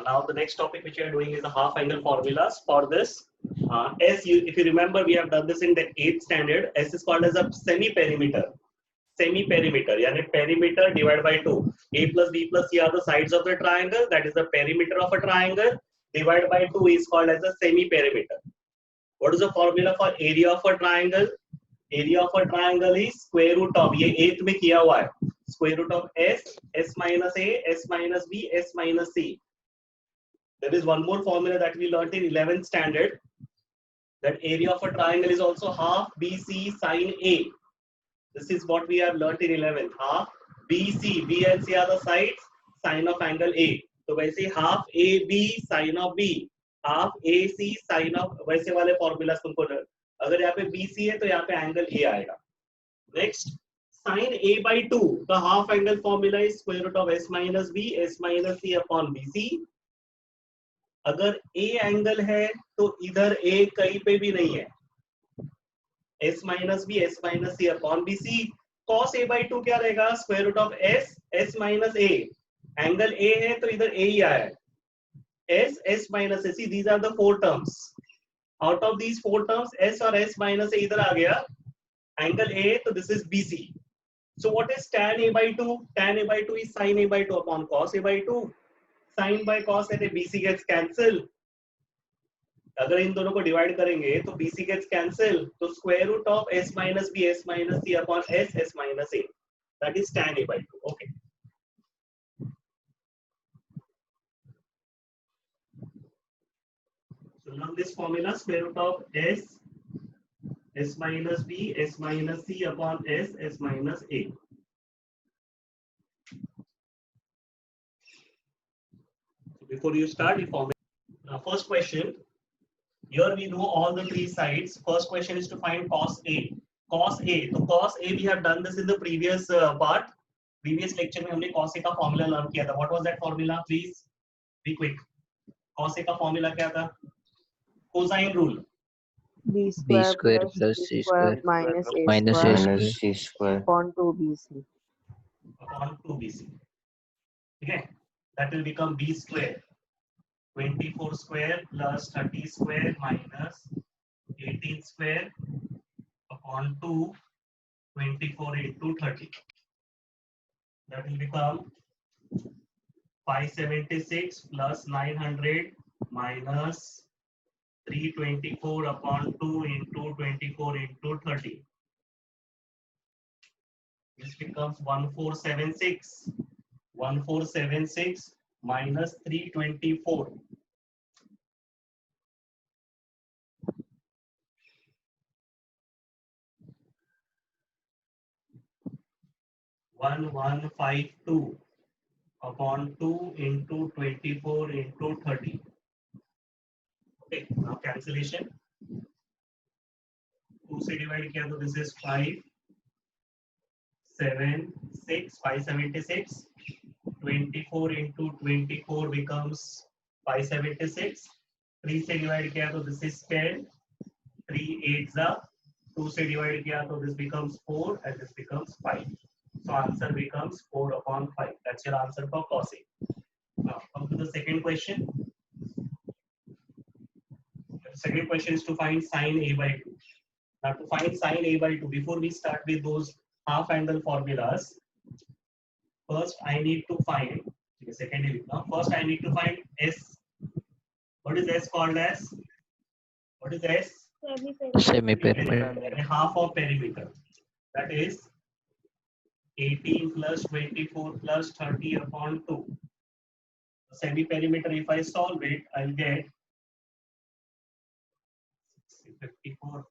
Now the next topic which we are doing is the half angle formulas for this. If you remember, we have done this in the 8th standard. S is called as a semi-perimeter. Semi-perimeter, yani perimeter divided by 2. A plus B plus C are the sides of the triangle. That is the perimeter of a triangle. Divided by 2 is called as a semi-perimeter. What is the formula for area of a triangle? Area of a triangle is square root of, ये 8th में किया हुआ है, square root of S, S minus A, S minus B, S minus C. There is one more formula that we learned in 11th standard. That area of a triangle is also half BC sine A. This is what we have learnt in 11th. Half BC, B and C are the sides, sine of angle A. तो वैसे half AB sine of B, half AC sine of, वैसे वाले formulas तुमको, अगर यहाँ पे BC है तो यहाँ पे angle A आएगा. Next, sine A by 2. The half angle formula is square root of S minus B, S minus C upon BC. अगर A angle है तो इधर A कहीं पे भी नहीं है. S minus B, S minus C upon BC. Cos A by 2 क्या रहेगा? Square root of S, S minus A. Angle A है तो इधर A ही आया है. S, S minus A. See, these are the 4 terms. Out of these 4 terms, S और S minus A इधर आ गया. Angle A, so this is BC. So what is tan A by 2? Tan A by 2 is sin A by 2 upon cos A by 2. Sin by cos and BC gets cancelled. अगर इन दोनों को divide करेंगे तो BC gets cancel, तो square root of S minus B, S minus C upon S, S minus A. That is tan A by 2. Okay. So now this formula, square root of S, S minus B, S minus C upon S, S minus A. So before you start, you form. Now first question. Here we know all the 3 sides. First question is to find cos A. Cos A. So cos A, we have done this in the previous part. Previous lecture में हमने cos A का formula learn किया था. What was that formula? Please be quick. Cos A का formula क्या था? Cosine rule. B square plus C square minus A C square upon 2BC. Upon 2BC. Okay. That will become B square. 24 square plus 30 square minus 18 square upon 2, 24 into 30. That will become 576 plus 900 minus 324 upon 2 into 24 into 30. This becomes 1476. 1476 minus 324. 1152 upon 2 into 24 into 30. Okay, now cancellation. 2 से divide किया तो this is 5, 7, 6, 576. 24 into 24 becomes 576. 3 से divide किया तो this is 10. 3 8s are 2 से divide किया तो this becomes 4 and this becomes 5. So answer becomes 4 upon 5. That's your answer for cos A. Now come to the second question. The second question is to find sin A by 2. Now to find sin A by 2, before we start with those half angle formulas, first I need to find, first I need to find S. What is S called as? What is S? semi-perimeter. Half of perimeter. That is 18 plus 24 plus 30 upon 2. Semi-perimeter, if I solve it, I'll get 54.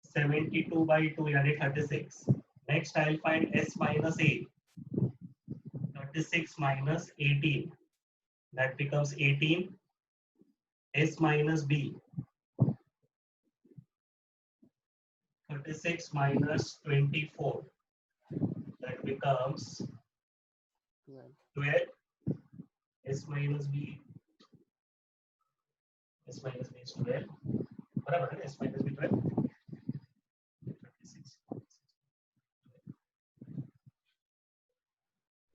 72 by 2, yani 36. Next, I'll find S minus A. 36 minus 18. That becomes 18. S minus B. 36 minus 24. That becomes 12. S minus B. S minus B is 12. Whatever, S minus B 12. 36.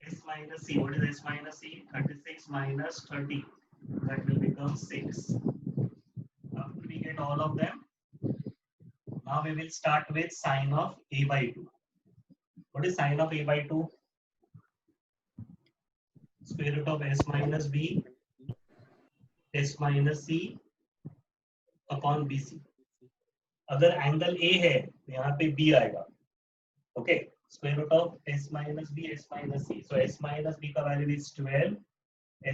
S minus c. What is s minus c? 36 minus 30. That will become 6. After we get all of them, now we will start with sine of a by 2. What is sine of a by 2? Square root of s minus b, s minus c upon bc. अगर angle a है तो यहाँ पे b आएगा. Okay, square root of s minus b, s minus c. So s minus b का value is 12,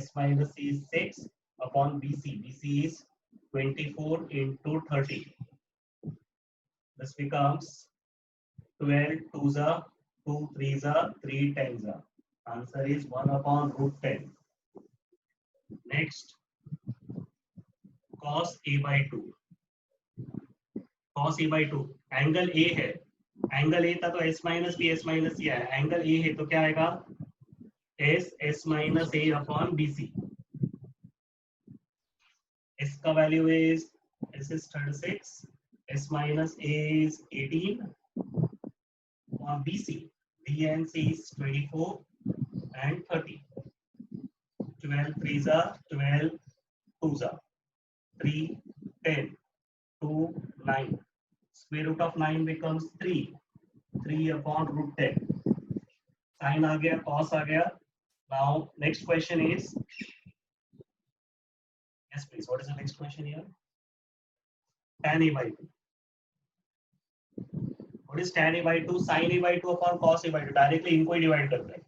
s minus c is 6 upon bc. bc is 24 into 30. This becomes 12 2s are 2 3s are 3 10s are. Answer is 1 upon root 10. Next, cos a by 2. cos a by 2, angle a है, angle a था तो s minus b s minus c आया. Angle a है तो क्या आएगा? s minus a upon bc. s का value is s is 36, s minus a is 18 upon bc. b and c is 24 and 30. 12 3s are 12 2s are 3 10 2 9. Square root of 9 becomes 3. 3 upon root 10. Sine आ गया, cos आ गया. Now next question is, yes please, what is the next question here? Tan a by 2. What is tan a by 2? Sin a by 2 upon cos a by 2. Directly इनको ही divide करते हैं.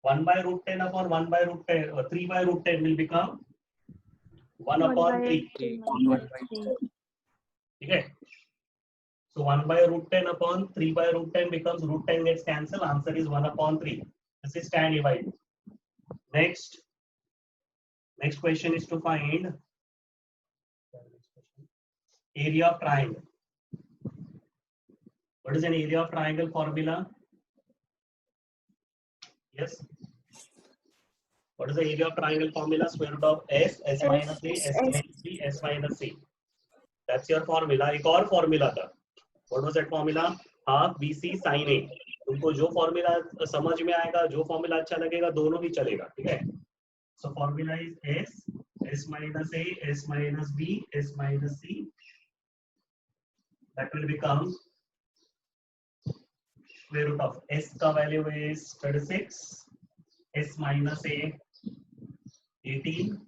1 by root 10 upon 1 by root 10 or 3 by root 10 will become 1 upon 3. ठीक है? So 1 by root 10 upon 3 by root 10 becomes root 10 gets cancelled. Answer is 1 upon 3. This is tan a by 2. Next question is to find area of triangle. What is an area of triangle formula? Yes. What is the area of triangle formula? Square root of s, s minus a, s minus b, s minus c. That's your formula. एक और formula था. What was that formula? Half BC sin A. तुमको जो formula समझ में आएगा, जो formula अच्छा लगेगा, दोनों ही चलेगा. ठीक है? So formula is s, s minus a, s minus b, s minus c. That will become square root of s का value is 36, s minus a 18,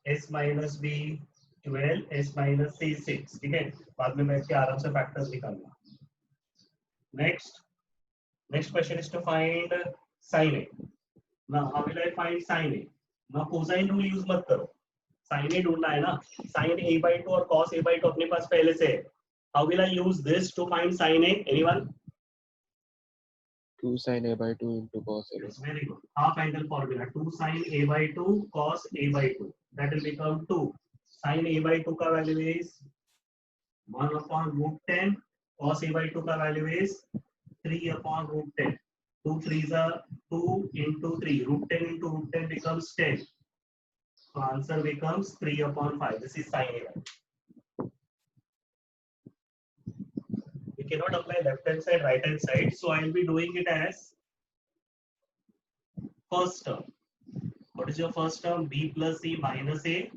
s minus b 12, s minus c 6. ठीक है? बाद में बैठ के आराम से factors निकालना. Next question is to find sin A. Now how will I find sin A? Now cosine rule use मत करो. sin A ढूंढना है ना. sin a by 2 और cos a by 2 अपने पास पहले से है. How will I use this to find sin A? Anyone? 2 sin a by 2 into cos a. Yes, very good. Half angle formula. 2 sin a by 2 cos a by 2. That will become 2. Sin a by 2 का value is 1 upon root 10. Cos a by 2 का value is 3 upon root 10. 2 3s are 2 into 3. Root 10 into root 10 becomes 10. So answer becomes 3 upon 5. This is sin A. We cannot apply left hand side, right hand side. So I will be doing it as first term. What is your first term? B plus C minus A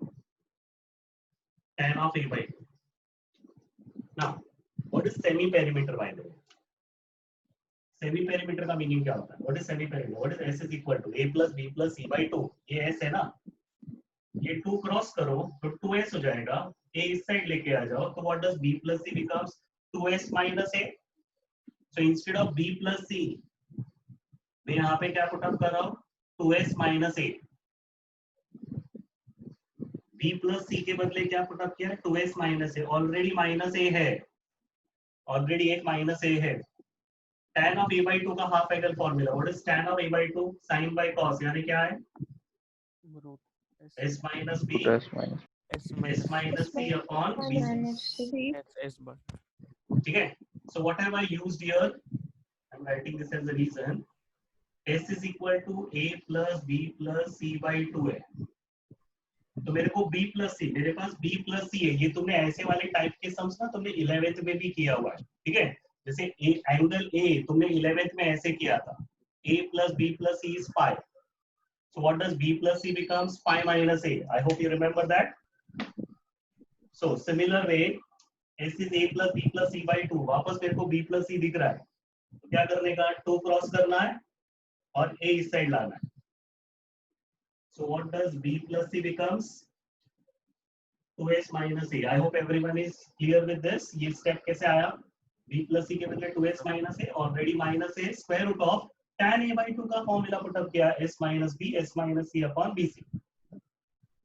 tan of A by 2. Now, what is semi-perimeter by the way? Semi-perimeter का meaning क्या होता है? What is semi-perimeter? What is S is equal to A plus B plus C by 2? ये S है ना? ये 2 cross करो तो 2S हो जाएगा. A इस साइड लेके आ जाओ तो what does B plus C becomes? 2S minus A. So instead of B plus C, मैं यहाँ पे क्या पुट अप कर रहा हूँ? 2S minus A. B plus C के बदले क्या पुट अप किया है? 2S minus A. Already minus A है. ऑलरेडी एक माइनस A है. tan of a by 2 का half angle formula. What is tan of a by 2? sin by cos यानी क्या है? s minus b s minus c upon b. ठीक है? So what have I used here? I'm writing this as the reason. s is equal to a plus b plus c by 2 है. तो मेरे को b plus c, मेरे पास b plus c है. ये तुमने ऐसे वाले टाइप के सम्स ना तुमने 11th में भी किया हुआ है. ठीक है? जैसे एंगल A तुमने 11th में ऐसे किया था. a plus b plus c is pi. So what does b plus c becomes? Pi minus a. I hope you remember that. So similar way, s is a plus b plus c by 2. वापस मेरे को b plus c दिख रहा है, तो क्या करने का? 2 क्रॉस करना है और a इस साइड लाना है. So what does b plus c becomes? 2s minus a. I hope everyone is clear with this. ये step कैसे आया? b plus c के बदले 2s minus a, already minus a, square root of tan a by 2 का formula put up किया, s minus b, s minus c upon bc.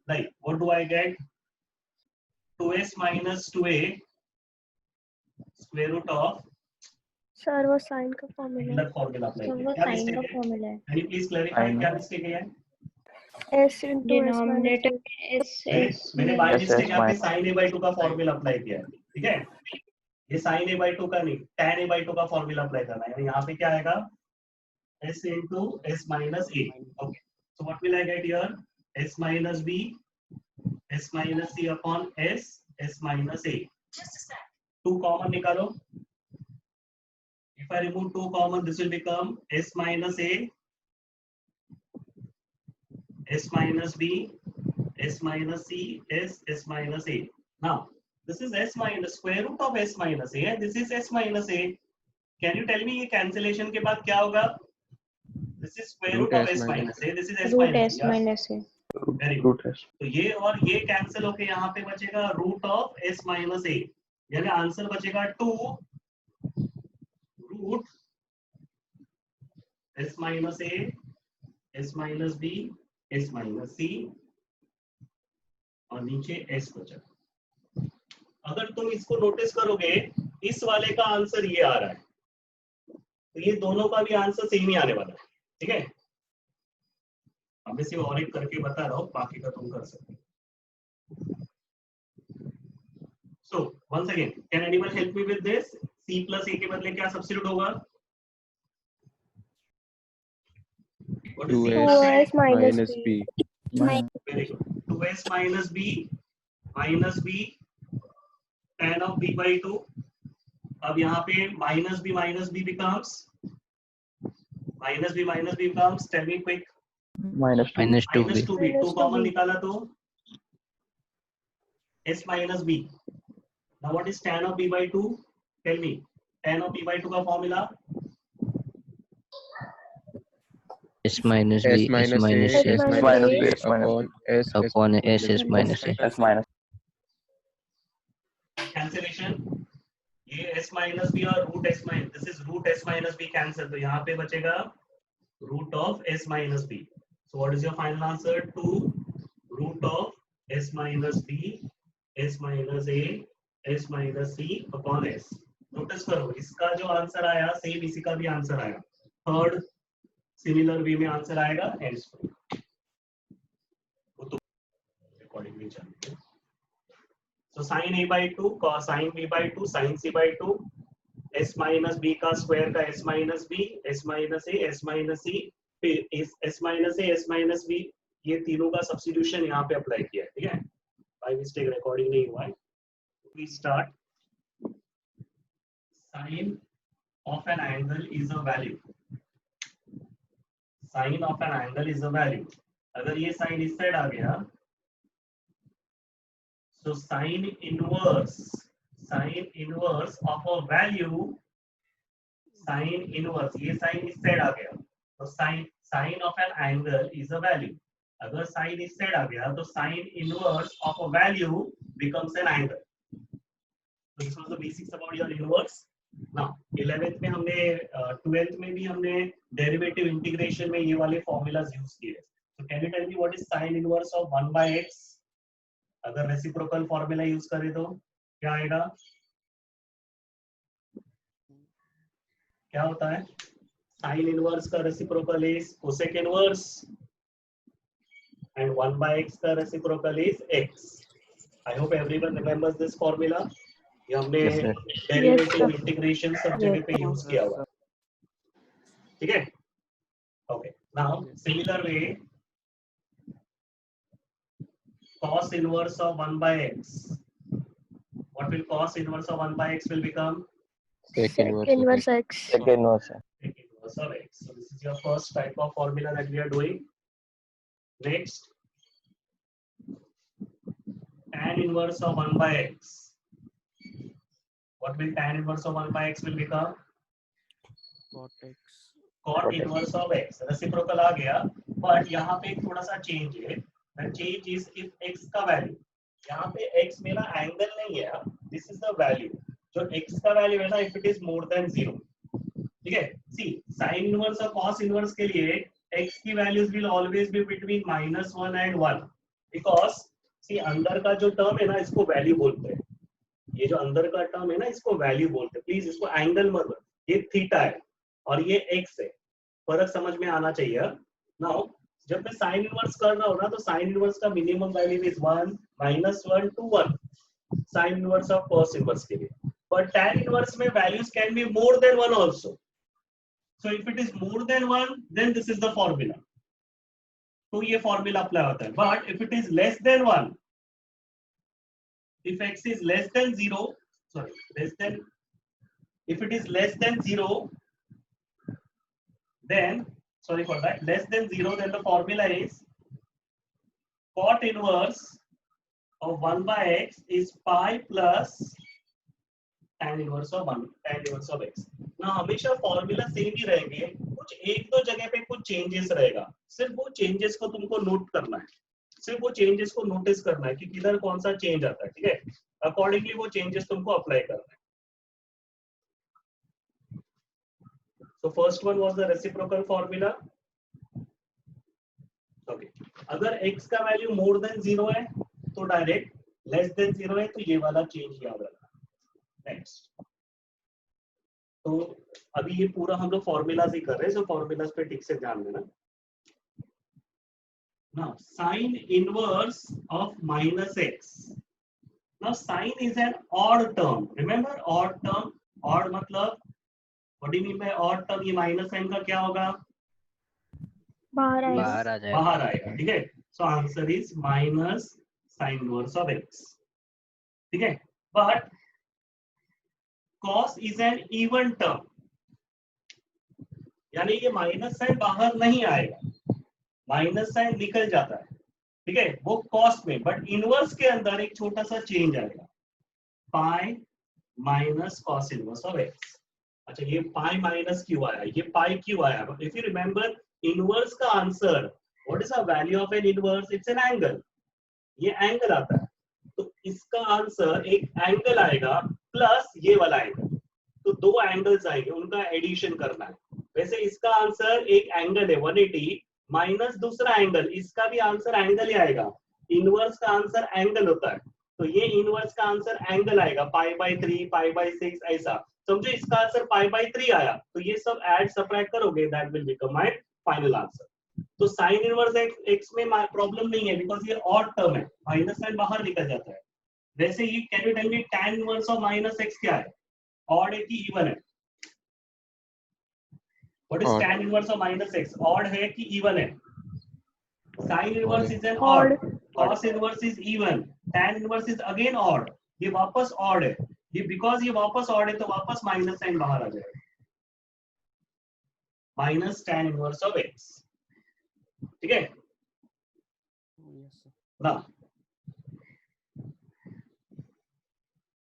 Right, what do I get? 2s minus 2a square root of sir वो sign का formula अंदर formula apply sir किया. वो क्या sign का mistake है? फॉर्मूला है Can you please clarify क्या मिस्टेक है? s into s minus denominator s मैंने बाय मिस्टेक यहाँ पे minus. sin a by 2 का फॉर्मूला अप्लाई किया है. ठीक है, ये sin a by 2 का नहीं, tan a by 2 का फॉर्मूला अप्लाई करना है. यहाँ पे क्या आएगा? s into s minus a. Okay, so what will I get here? s minus b, s minus c upon s, s minus a. 2 common निकालो. If I remove 2 common, this will become s minus a, s minus b, s minus c, s minus a. Now this is s minus square root of s minus a, and this is s minus a. Can you tell me ये cancellation के बाद क्या होगा? This is square root of s minus a, this is s root minus s a. minus a. Very good. Root s. तो ये और ये cancel होके यहाँ पे बचेगा root of s minus a, यानी आंसर बचेगा 2 root s minus a, s minus b, s minus c और नीचे s बचा. अगर तुम इसको नोटिस करोगे, इस वाले का आंसर ये आ रहा है, तो ये दोनों का भी आंसर सेम ही आने वाला है. ठीक है, अब मैं सिर्फ और एक करके बता रहा हूँ, बाकी का तुम कर सकते हो. So once again, can anyone help me with this? c plus a के बदले क्या सब्स्टिट्यूट होगा? What is c plus a? 2s minus Minus b. b. Very good. 2s minus b tan of b by 2. अब यहाँ पे minus b becomes tell me quick. Minus 2. minus 2b. minus 2b. 2 common निकाला तो s minus b. Now what is tan of b by 2? Tell me. Tan of b by 2 का formula s minus b, S s minus minus a, a, s minus minus a, b upon s, upon s, s minus a. s minus. Cancellation. ये s minus b और root s minus, this is root s minus b cancel, तो यहाँ पे बचेगा root of s minus b. So what is your final answer? 2 root of s minus b, s minus a, s minus c upon s. Notice करो, इसका जो answer आया same इसी का भी आंसर आया. थर्ड सिमिलर वे में answer आएगा. हेंस वो तो अकॉर्डिंगली चलेंगे. So sin a by 2, cos sin b by 2, sin c by 2, s minus b का स्क्वायर का s minus b, s minus a, s minus c, फिर s minus a, s minus b, ये तीनों का substitution यहाँ पे apply किया है. ठीक है, बाय मिस्टेक रिकॉर्डिंग नहीं हुआ है. We start. Sine of an angle is a value. Sine of an angle is a value. अगर ये साइन इस साइड आ गया, so sine inverse of a value, sine inverse, ये साइन इस साइड आ गया, तो sine of an angle is a value. अगर sign इस साइड आ गया, तो sine inverse of a value becomes an angle. So this was the basics about your inverse. Now 11th में हमने 12th में भी हमने डेरिवेटिव इंटीग्रेशन में ये वाले फॉर्मूलाज यूज किए. So can you tell me what is sin inverse of 1 by x? अगर रेसिप्रोकल फॉर्मूला यूज करें तो क्या आएगा? क्या होता है? sin इनवर्स का reciprocal is cosec inverse and 1 by x का reciprocal is x. I hope everyone remembers this formula. ये हमने डेरिवेटिव इंटीग्रेशन सब जगह पे यूज किया हुआ है. ठीक है, okay. Now similar way, cos inverse of 1 by x. What will cos inverse of 1 by x will become? Sec inverse x. Sec inverse. inverse of x. So this is your first type of formula that we are doing. Next, tan inverse of 1 by x. What will tan inverse of 1 by x will become? cot x. Cot inverse of x. Reciprocal आ गया, but यहाँ पे एक थोड़ा सा change है. The change is if x का value. यहाँ पे x मेरा angle नहीं है. This is the value. जो x का value है ना, if it is more than 0. ठीक है? See, sin inverse और cos inverse के लिए x की values will always be between -1 and 1. Because see अंदर का जो term है ना, इसको value बोलते हैं. ये जो अंदर का term है ना, इसको value बोलते हैं. Please इसको angle मत. ये थीटा है और ये x है. फर्क समझ में आना चाहिए. Now जब मैं साइन इनवर्स कर रहा हूँ ना, तो साइन इनवर्स का minimum value is 1 -1 to 1 sine inverse of cos inverse के लिए. पर tan इनवर्स में values can be more than 1 also. So if it is more than 1 then this is the formula. तो ये फॉर्मूला अप्लाई होता है. But if it is less than 1, if x is less than 0, if it is less than 0, then sorry for that, less than 0, then the formula is cot inverse of 1 by x is pi plus tan inverse of 1 tan inverse of x. ना हमेशा formula same ही रहेंगे, कुछ एक दो जगह पे कुछ changes रहेगा. सिर्फ वो चेंजेस को तुमको नोट करना है, सिर्फ वो चेंजेस को नोटिस करना है कि किधर कौन सा चेंज आता है. ठीक है? अकॉर्डिंगली वो चेंजेस तुमको अप्लाई करना है. So first one was the reciprocal formula. Okay. अगर x का वैल्यू मोर देन 0 है तो डायरेक्ट, लेस देन 0 है तो ये वाला चेंज याद रखना. नेक्स्ट, तो अभी ये पूरा हम लोग फॉर्मूलाज ही कर रहे हैं, सो फॉर्मूलाज पे ठीक से ध्यान देना. Now sin inverse of -x. Now sin is an odd term. Remember odd term. Odd मतलब What do you mean by odd term? ये माइनस साइन का क्या होगा? बाहर आएगा. बाहर आ जाएगा. बाहर आएगा. ठीक है? So answer is minus sign inverse of x. ठीक है? But cos is an even term, यानी ये माइनस साइन बाहर नहीं आएगा, माइनस साइन निकल जाता है. ठीक है? वो cos में, बट इनवर्स के अंदर एक छोटा सा चेंज आएगा, pi minus cos inverse of x. अच्छा, ये पाई माइनस क्यों आया, ये पाई क्यों आया? इफ यू रिमेंबर इनवर्स का answer, what is the value of N inverse? It's an angle. ये एंगल आता है, तो इसका आंसर एक एंगल आएगा प्लस ये वाला एंगल. तो दो एंगल्स आएंगे, उनका एडिशन करना है. वैसे इसका आंसर एक एंगल है 180 माइनस दूसरा एंगल, इसका भी आंसर एंगल ही आएगा. इनवर्स का आंसर एंगल होता है, तो ये इनवर्स का आंसर एंगल आएगा, पाई बाय 3, पाई बाय 6 ऐसा. समझो इसका आंसर पाई बाय 3 आया, तो ये सब ऐड सब्ट्रैक्ट करोगे, that will become my final answer. तो साइन इनवर्स x में प्रॉब्लम नहीं है, बिकॉज ये ऑड टर्म है, माइनस साइन बाहर निकल जाता है. वैसे ये can you tell me tan inverse of -x क्या है? ऑड है कि इवन है? What is tan inverse of -x? Odd है कि इवन है? Sine inverse is an odd, cos inverse is even, tan inverse is again odd. ये वापस ऑड है, ये बिकॉज ये वापस ऑड है तो वापस माइनस साइन बाहर आ जाएगा, minus tan inverse of x. ठीक है ना?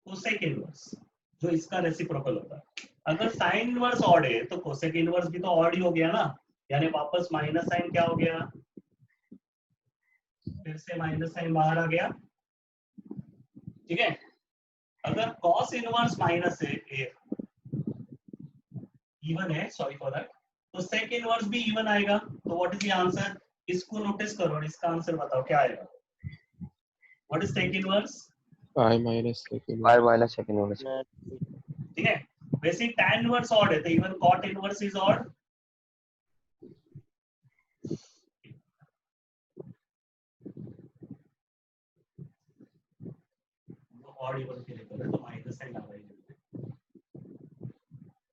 कोसेक इनवर्स जो इसका रेसिप्रोकल होता है, अगर साइन इनवर्स ऑड है तो कोसेक इनवर्स भी तो ऑड ही हो गया ना, यानी वापस माइनस साइन क्या हो गया, फिर से माइनस साइन बाहर आ गया. ठीक है? अगर cos इनवर्स माइनस है इवन है, सॉरी फॉर दैट, तो sec इनवर्स भी इवन आएगा. तो व्हाट इज द आंसर? इसको नोटिस करो और इसका आंसर बताओ क्या आएगा. What is sec inverse? pi minus sec inverse. ठीक है? वैसे tan इनवर्स ऑड है तो even cot inverse is odd. Odd even के लिए तो माइनस साइन आ रहा है.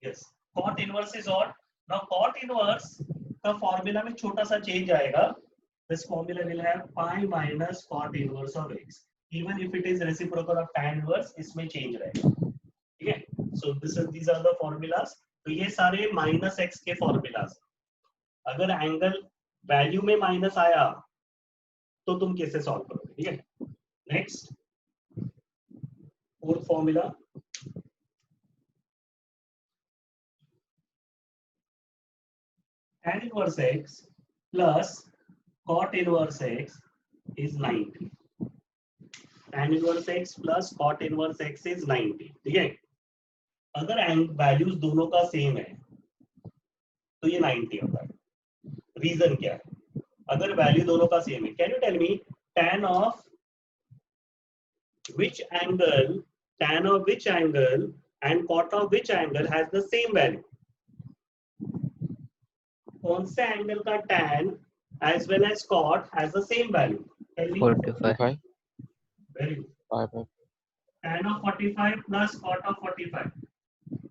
Yes, cot inverse is odd. Now cot inverse का फॉर्मूला में छोटा सा चेंज आएगा. This formula will have pi minus cot inverse of x. Even if it is reciprocal of tan inverse, इसमें चेंज रहेगा. ठीक है? So these are the formulas. तो ये सारे माइनस एक्स के फॉर्मूलाज। अगर एंगल वैल्यू में माइनस आया तो तुम कैसे सॉल्व करोगे, ठीक है। Next fourth formula, tan inverse x plus cot inverse x is 90. tan inverse x plus cot inverse x is 90, ठीक है। अगर वैल्यूज दोनों का सेम है तो ये 90 होता है। रीजन क्या है? अगर वैल्यू दोनों का सेम है, can you tell me tan of which angle and cot of which angle has the same value? कौन से एंगल का tan as well as cot has the same value? Tell me. 45. Very good. Tan of 45 plus cot of 45.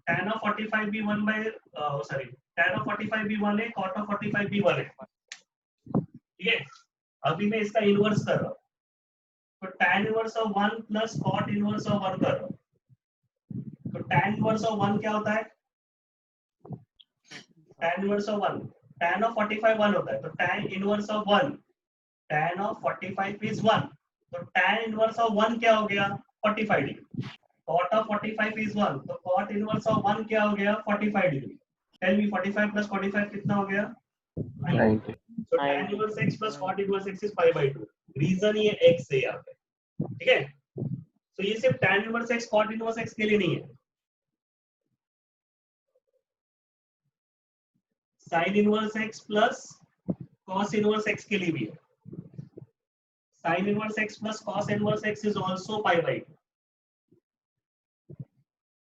Tan of 45 भी 1 by tan of 45 भी 1 है, cot of 45 भी 1 है, ठीक है। अभी मैं इसका इनवर्स कर रहा हूँ, तो tan inverse of 1 plus cot inverse of 1 कर रहा हूँ। तो tan इनवर्स ऑफ 1 क्या होता है? tan inverse of 1, tan of 45 1 होता है, तो tan inverse of 1, tan of 45 is 1, तो tan इनवर्स ऑफ 1 क्या हो गया? 45 डिग्री। cot of 45 is 1, तो cot इनवर्स ऑफ 1 क्या हो गया? 45 डिग्री। टेल मी 45 प्लस 45 कितना हो गया? 90। तो tan inverse x plus cot inverse x is 5/2। Reason ये x है यहाँ पे, ठीक है। तो ये सिर्फ tan inverse x cot inverse x के लिए नहीं है, sin inverse x plus cos inverse x के लिए भी है। sin inverse x plus cos inverse x is also π/2,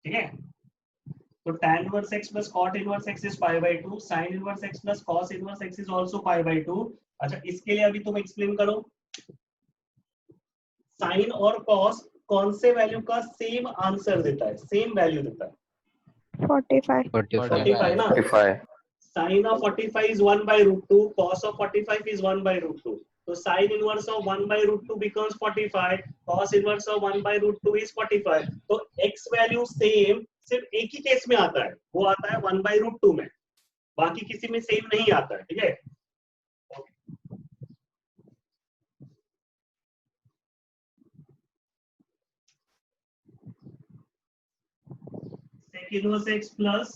ठीक है। तो tan inverse x plus cot inverse x is π/2, sin inverse x plus cos inverse x is also π/2। अच्छा, इसके लिए अभी तुम एक्सप्लेन करो, sin और cos कौन से वैल्यू का सेम आंसर देता है, सेम वैल्यू देता है? 45. 45 ना। 45. sin of 45 is 1 by root 2, cos of 45 is 1 by root 2. So sin inverse of 1 by root 2 becomes 45, cos inverse of 1 by root 2 is 45. तो x वैल्यू सेम सिर्फ एक ही case में आता है, वो आता है 1 by root 2 में, बाकी किसी में सेम नहीं आता है, ठीक है। sec inverse x plus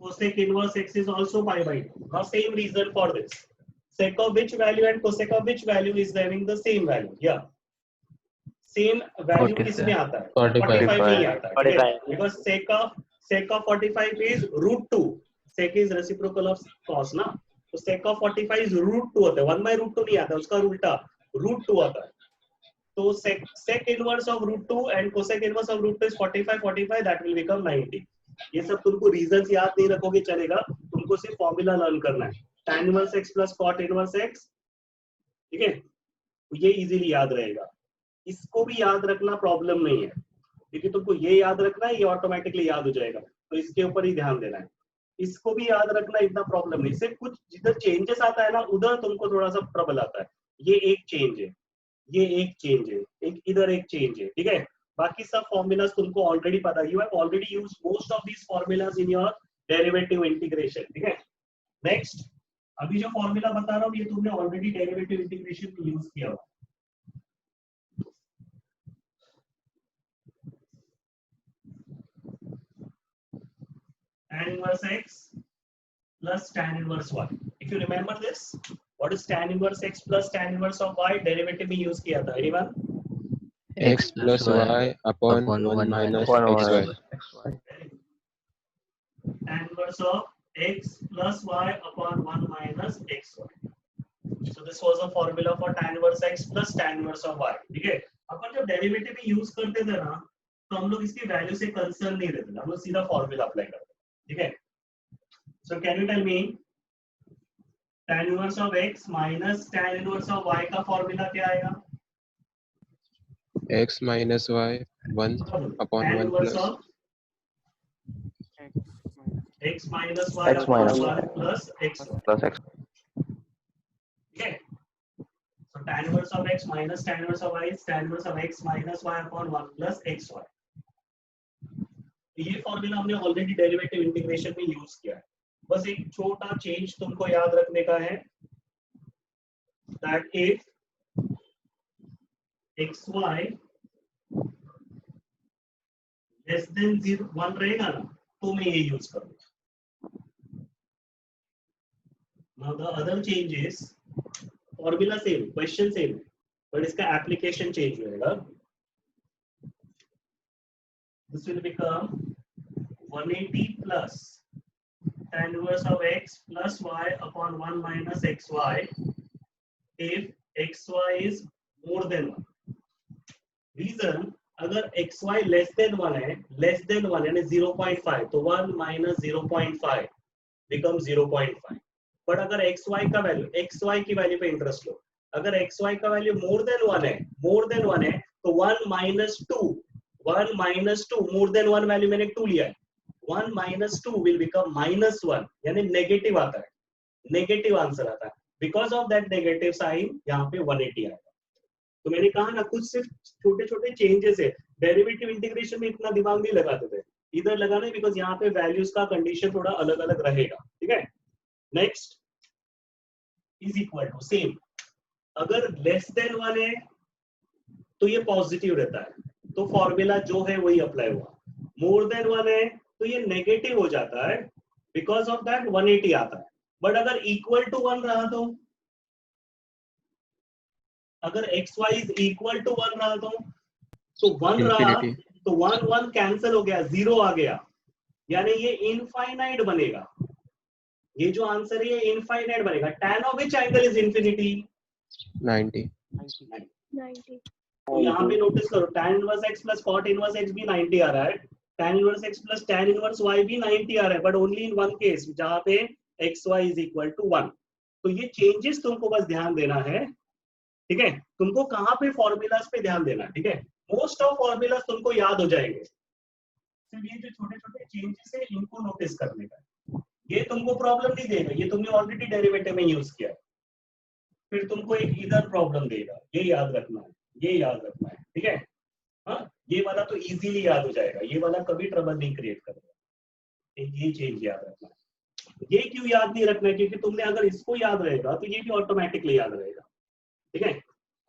cosec inverse x is also π/2. Now same reason for this. Sec of which value and cosec of which value is having the same value? Yeah. Same value किसमें आता है? 45 नहीं आता है, ठीक है? Because sec of 45 is root 2. Sec is reciprocal of cos ना, तो sec of 45 is root 2 होता है, 1 by root 2 नहीं आता है, उसका उल्टा root 2 आता है। तो sec inverse of root 2 and cosec inverse of root 2 is 45, that will become 90. ये सब तुमको रीजंस याद नहीं रखोगे चलेगा, तुमको सिर्फ फॉर्मूला लर्न करना है। tan inverse x plus cot inverse x, ठीक है, ये इजीली याद रहेगा। इसको भी याद रखना प्रॉब्लम नहीं है, क्योंकि तुमको ये याद रखना है, ये ऑटोमेटिकली याद हो जाएगा, तो इसके ऊपर ही ध्यान देना है। इसको भी याद रखना इतना प्रॉब्लम नहीं, सिर्फ कुछ जिधर चेंजेस आता है ना उधर तुमको थोड़ा सा ट्रबल आता है। ये एक चेंज है, ये एक चेंज है, एक इधर एक चेंज है, ठीक है। बाकी सब फॉर्मूलाज तुमको ऑलरेडी पता है, you have already used most of these formulas in your derivative integration, ठीक है। नेक्स्ट, अभी जो फॉर्मूला बता रहा हूँ ये तुमने ऑलरेडी डेरिवेटिव इंटीग्रेशन में यूज किया हुआ। tan inverse x plus tan inverse y. If you remember this, what is tan inverse x plus tan inverse of y? Derivative में यूज किया था, anyone? X plus y upon 1 minus xy. Tan inverse of x plus y upon 1 minus xy. So this was a formula for tan inverse x plus tan inverse of y, ठीक है। अपन जब derivative में use करते थे ना, तो हम लोग इसकी वैल्यू से कंसर्न नहीं रहते थे, हम लोग सीधा फॉर्मूला अप्लाई करते थे, ठीक है। So can you tell me tan inverse of x minus tan inverse of y का फॉर्मूला क्या आएगा? X minus y 1 upon 1 plus x minus y upon 1 plus x plus x. Okay. So tan inverse of x minus tan inverse of y is tan inverse of x minus y upon 1 plus xy. ये formula हमने already derivative integration में use किया है, बस एक छोटा change तुमको याद रखने का है, that if xy less than 1 रहेगा ना तो मैं ये यूज करूंगा। Now the other change is formula same, question same, but इसका एप्लीकेशन चेंज होएगा। This will become 180 plus tan inverse of x plus y upon 1 minus xy if xy is more than 1। Reason, अगर xy less than 1 है, less than 1 यानी 0.5, तो 1 minus 0.5 become 0.5। But अगर xy का value, xy की value पे interest लो, अगर xy का वैल्यू मोर देन 1 है, मोर देन 1 है, तो 1 minus 2, 1 minus 2, मोर देन 1 वैल्यू मैंने 2 लिया है, 1 minus 2 will become minus 1, यानी नेगेटिव आता है, नेगेटिव आंसर आता है। Because of that negative sign यहाँ पे 180 आएगा। तो मैंने कहा ना, कुछ सिर्फ छोटे छोटे चेंजेस है, डेरिवेटिव इंटीग्रेशन में इतना दिमाग नहीं लगाते थे, इधर लगाना है बिकॉज यहाँ पे वैल्यूज का कंडीशन थोड़ा अलग अलग रहेगा। ठीक है, next is equal to same, अगर लेस देन 1 है तो ये पॉजिटिव रहता है, तो फॉर्मूला जो है वही अप्लाई हुआ। मोर देन 1 है तो ये नेगेटिव हो जाता है, बिकॉज ऑफ दैट 180 आता है। बट अगर इक्वल टू 1 रहा तो अगर xy इज इक्वल टू 1 रहा तो 1 रहा तो 1 1 कैंसिल हो गया, 0 आ गया, यानी ये इनफाइनाइट बनेगा। ये जो आंसर है ये इनफाइनाइट बनेगा। tan of which angle is infinity? 90। तो यहाँ पे नोटिस करो, tan inverse x plus cot inverse x भी 90 आ रहा है, tan inverse x plus tan inverse y भी 90 आ रहा है, but only in one case जहाँ पे xy इज इक्वल टू 1। तो ये चेंजेस तुमको बस ध्यान देना है। ठीक है, तुमको कहाँ पे फॉर्मूलाज पे ध्यान देना है। ठीक है, मोस्ट ऑफ फॉर्मूलाज तुमको याद हो जाएंगे, सिर्फ ये जो छोटे छोटे चेंजेस है इनको नोटिस करने का, ये तुमको प्रॉब्लम नहीं देगा, ये तुमने ऑलरेडी डेरिवेटिव में यूज किया है। फिर तुमको एक इधर प्रॉब्लम देगा, ये याद रखना है, ये याद रखना है। ठीक है, हाँ, ये वाला तो इजीली याद हो जाएगा, ये वाला कभी ट्रबल नहीं क्रिएट करेगा। ये चेंज याद रखना है। ये क्यों याद नहीं रखना है? क्योंकि तुमने अगर इसको याद रहेगा तो ये भी ऑटोमेटिकली याद रहेगा। ठीक है,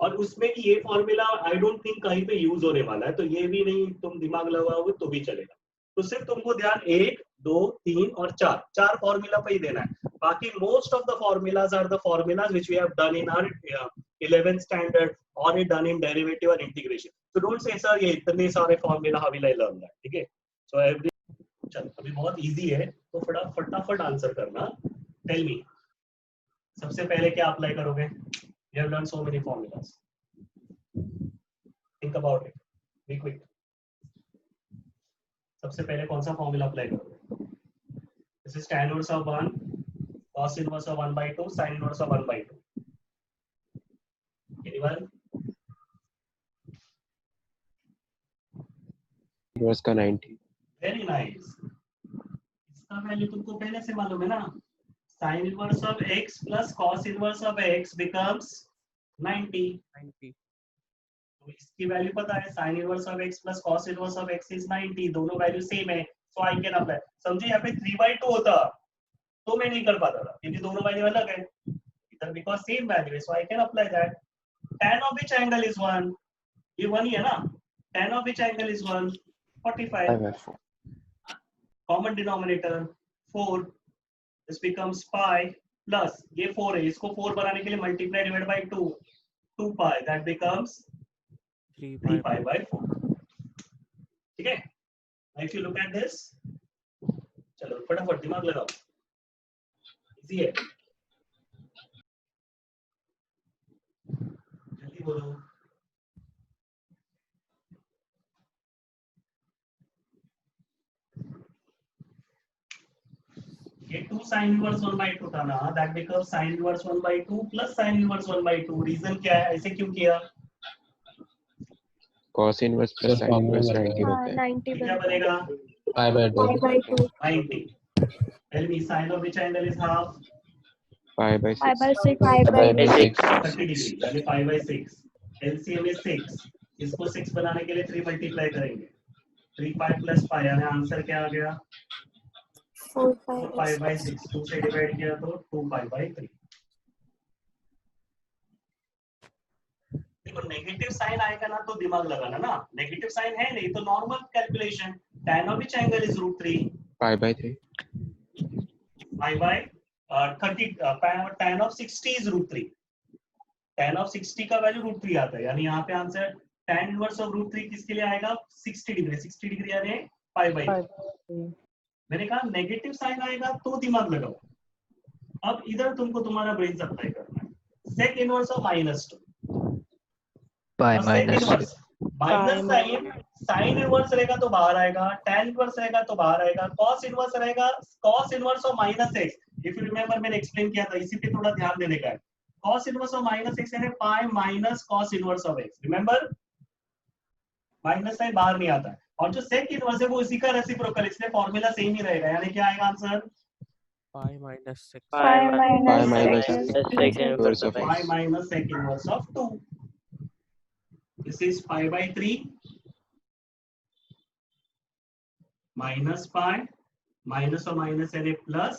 और उसमें भी ये फॉर्मूला आई डोंट थिंक कहीं पे यूज होने वाला है, तो ये भी नहीं तुम दिमाग लगाओगे तो भी चलेगा। तो सिर्फ तुमको ध्यान 1 2 3 और 4 फॉर्मूला पे ही देना है। बाकी most of the formulas are the formulas which we have done in our 11th standard और इट डन इन डेरिवेटिव और integration. So don't say sir ये इतने सारे formula how will I learn that. ठीक है, सो एवरी, चल अभी बहुत इजी है तो फटाफट आंसर करना। टेल मी, सबसे पहले क्या अप्लाई करोगे? You have learned so many formulas. Think about it. Be quick. सबसे पहले कौन सा फॉर्मूला अप्लाई करोगे? This is tan inverse of 1, cos inverse of 1/2, sin inverse of 1/2. Anyone? Inverse का 90। Very nice. इसका वैल्यू तुमको पहले से मालूम है ना? Sin inverse of x plus cos inverse of x becomes 90. तो इसकी वैल्यू पता है, sin inverse of x plus cos inverse of x is 90, दोनों वैल्यू सेम है, so I can apply। समझे, यहाँ पे 3/2 होता तो मैं नहीं कर पाता था क्योंकि दोनों वैल्यू अलग है, इधर because same value है, so I can apply that। tan of which angle is 1? ये 1 ही है ना, tan of which angle is 1? 45। Common denominator 4, this becomes pi plus ये 4 है, इसको 4 बनाने के लिए multiply divided by 2 pi, that becomes 3 pi by 4। ठीक है, if you look at this, चलो फटाफट दिमाग लगाओ, इजी है, जल्दी बोलो। ये 2 sin inverse 1/2 था ना, that becomes sin inverse 1/2 plus sin inverse 1/2। Reason क्या है, ऐसे क्यों किया? cos inverse plus sin inverse 90 होता है। 90 क्या बनेगा? pi/2 90। Tell me, sin of which angle is half? pi/6 pi/6 30 degree, यानी pi/6। LCM is 6, इसको 6 बनाने के लिए 3 मल्टीप्लाई करेंगे, 3 पाई प्लस पाई, यानी आंसर क्या आ गया 4 4 पाई बाई 6, 2 से डिवाइड किया तो 2 पाई बाई 3। देखो नेगेटिव साइन आएगा ना तो दिमाग लगाना ना, नेगेटिव साइन है नहीं तो normal calculation, tan of which angle is √3, pi by 3, pi by 30, tan of 60 is √3, tan of 60 का वैल्यू √3 आता है, यानी यहाँ पे आंसर tan इनवर्स ऑफ √3 किसके लिए आएगा 60 डिग्री, 60 डिग्री यानी pi by 3। मैंने कहा नेगेटिव साइन आएगा तो दिमाग लगाओ। अब इधर तुमको तुम्हारा ब्रेन अप्लाई करना है, sec inverse of -2, pi sec minus inverse minus sign, sine inverse रहेगा तो बाहर आएगा, tan इनवर्स रहेगा तो बाहर आएगा, cos इनवर्स रहेगा, cos inverse of -x, if you remember मैंने एक्सप्लेन किया था, इसी पे थोड़ा ध्यान देने का है। cos इनवर्स ऑफ -x यानी pi minus cos inverse of x, remember minus sign बाहर नहीं आता है, और जो सेक इनवर्स है वो इसी का रेसिप्रोकल, इसलिए फॉर्मूला सेम ही रहेगा, यानी क्या आएगा answer pi minus 6. pi minus minus 6 inverse of pi x, minus sec inverse of 2. This is pi by 3 minus pi, minus or minus and a plus.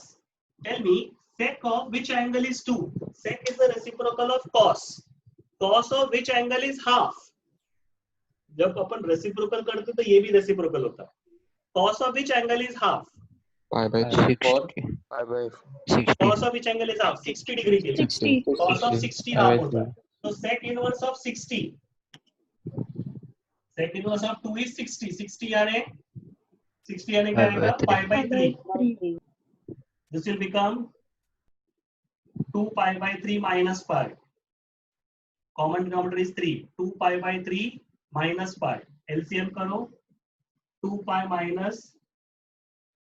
Tell me sec of which angle is 2? Sec is the reciprocal of cos. Cos of which angle is half? जब अपन reciprocal करते तो ये भी reciprocal होता है। Cos of which angle is half? pi by 3, 60 pi by 60 Cos of which angle is half? 60 degree के लिए। 60 Cos of 60 pi half by होता 2, है। तो sec inverse of 60, sec inverse of 2 is 60, 60 यानी क्या आएगा pi by 3. This will become 2 pi by 3 minus pi. Common denominator is 3. 2 pi by 3 minus pi. LCM करो 2 pi minus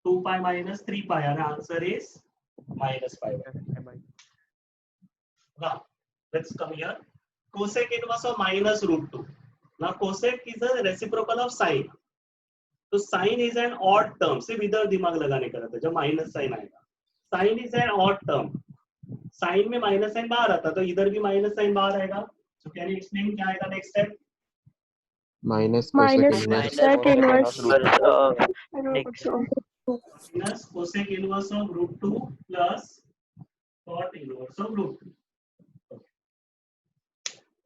3 pi, and answer is minus pi. Now let's come here. Cosec inverse of minus √2. Now cosec is a reciprocal of sine. तो sin is an odd term. सिर्फ इधर दिमाग लगाने का रहता है जब माइनस साइन आएगा. Sin is an odd term. Sine में माइनस साइन बाहर आता तो इधर भी माइनस साइन बाहर आएगा. So can you explain क्या आएगा next step? minus minus cosec sec inverse Minus cosec inverse of √2 plus cot inverse of √2.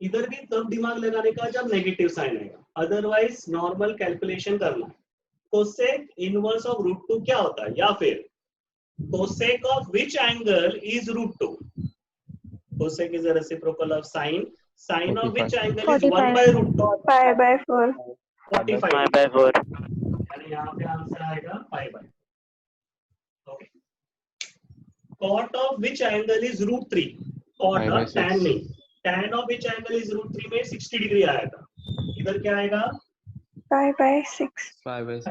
इधर भी तब दिमाग लगाने का जब नेगेटिव साइन आएगा, अदरवाइज नॉर्मल कैलकुलेशन करना. कोसेक इनवर्स ऑफ √2 क्या होता है, या फिर cosec of which angle is √2? Cosec is a reciprocal of sine. Sine of which angle is 1 by √2? pi by 4 45 यानी यहाँ पे आंसर आएगा pi by. Okay. Cot of which angle is √3? Cot Pi by और tan 6. नहीं, tan of which angle is √3 में 60 degree आया था, इधर क्या आएगा pi by 6 pi by 6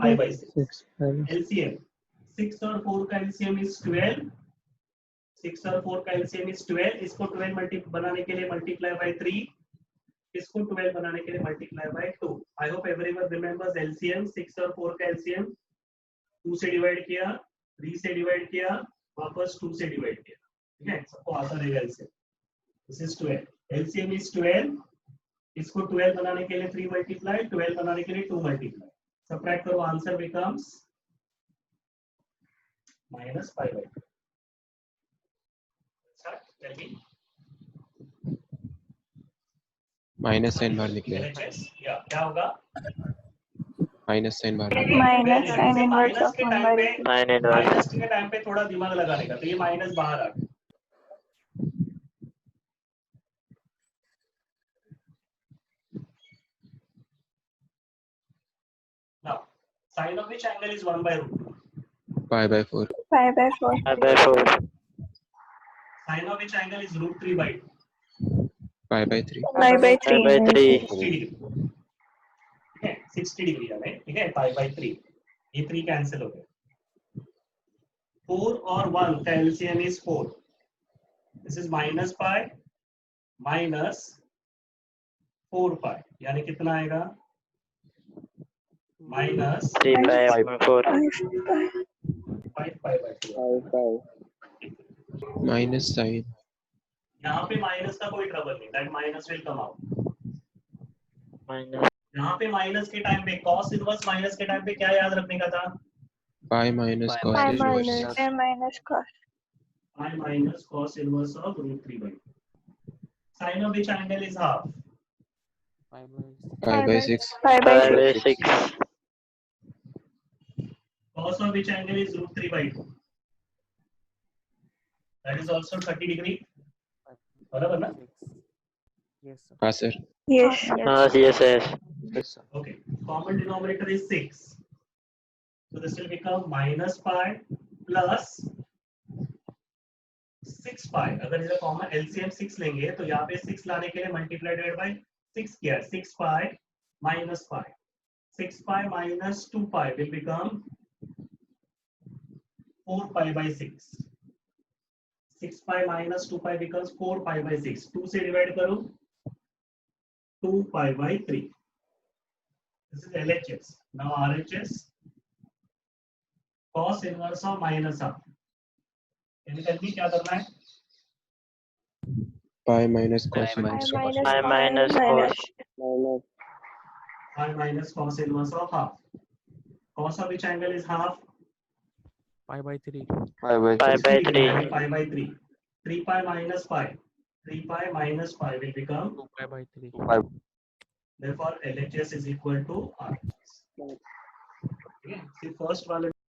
pi by 6. LCM 6 और 4 का LCM is 12. 6 और 4 का LCM is 12. इसको 12 बनाने के लिए multiply by 3, इसको 12 बनाने के लिए multiply by 2. I hope everyone remembers LCM. 6 और 4 का LCM 2 से डिवाइड किया, 3 से डिवाइड किया, वापस 2 से डिवाइड किया. ठीक है, सबको आता रहेगा LCM. This is 12. LCM is 12. इसको 12 बनाने के लिए 3 multiply, 12 बनाने के लिए 2 multiply. Subtract करो, answer becomes minus pi by 2. Start. Tell me. minus sign बाहर निकलेगा, LHS. Yeah, क्या होगा? minus sign बाहर minus sin inverse of 1 by 2 minus के टाइम पे थोड़ा दिमाग लगाने का, तो ये माइनस बाहर आ गया. Now, sin of which angle is 1 by √2? pi by 4, pi by 4 Sin of which angle is √3 by 2? pi by 3, pi by 3 60 degree. ठीक है, 60 डिग्री आ गए. ठीक है, पाई बाई 3, ये 3 कैंसिल हो गए. 4 और 1 का LCM is 4. This is minus pi minus 4 pi, यानी कितना आएगा minus 5 pi by 2. minus sign, यहाँ पे माइनस का कोई ट्रबल नहीं, that minus will come out. यहाँ पे माइनस के टाइम पे cos इनवर्स माइनस के टाइम पे क्या याद रखने का था? Pi minus cos Pi inverse. minus. pi minus cos. Pi minus cos inverse of root 3 by 2. Sine of which angle is half? Pi by 6. Pi by Pi by 6. 6. Cos of which angle is root 3 by 2? That is also 30 degree. बराबर ना? Yes, sir. हाँ sir. Yes. Yes. Okay. Common denominator is 6. So this will become minus pi plus 6 pi. अगर इसका common LCM 6 लेंगे तो यहाँ पे 6 लाने के लिए मल्टीप्लाई डिवाइड बाय 6 किया 6 pi minus pi. 6 pi minus 2 pi will become 4 pi by 6. 6 pi minus 2 pi becomes 4 pi by 6. 2 से डिवाइड करो 2 pi by 3. This is LHS. Now RHS. Cos inverse of minus half. यानी जल्दी क्या करना है? Pi minus cos Pi inverse. Minus Pi minus cos. Pi minus cos inverse of half. Cos of which angle is half? Pi by 3. Pi by 3. यानी pi by 3. 3 pi minus pi. 3 pi minus pi will become. 2 pi by 3. Therefore, LHS is equal to RHS. Okay. See first one.